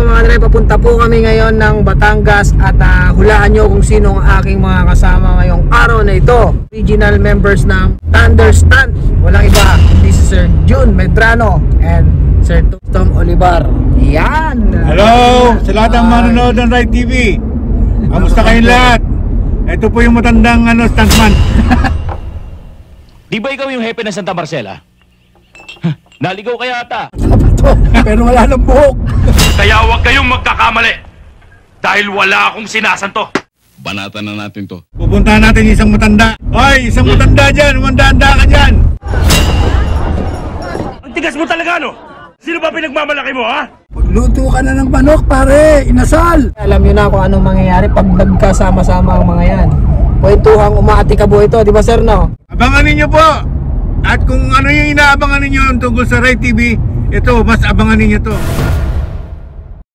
mga dre, papunta po kami ngayon ng Batangas at hulaan nyo kung sino ang aking mga kasama ngayong araw na ito. Original members ng Thunderstunt. Walang iba, hindi si Sir Jun Medrano and Sir Tom Olivar. Yan! Hello! Sa lahat ng manonood ng Ride TV. Kamusta kayong lahat? Ito po yung matandang stuntman. Di ba ikaw yung hepe ng Santa Marcela? Naligaw kaya ata. Pero wala nang buhok. Kaya huwag kayong magkakamali. Dahil wala akong sinasanto. Banatan na natin to. Pupuntahan natin yung isang matanda. Hoy, isang matanda dyan. Umanda-anda ka dyan. Ang tigas mo talaga, no? Sino ba pinagmamalaki mo, ha? Magluto ka na ng manok, pare. Inasal. Alam nyo na kung anong mangyayari pag nagkasama-sama ang mga yan. Kwentuhang umaatikabo ito, di ba sir, no? Abangan ninyo po. At kung ano yung inaabangan ninyo tungkol sa Ride TV, ito, mas abangan ninyo to.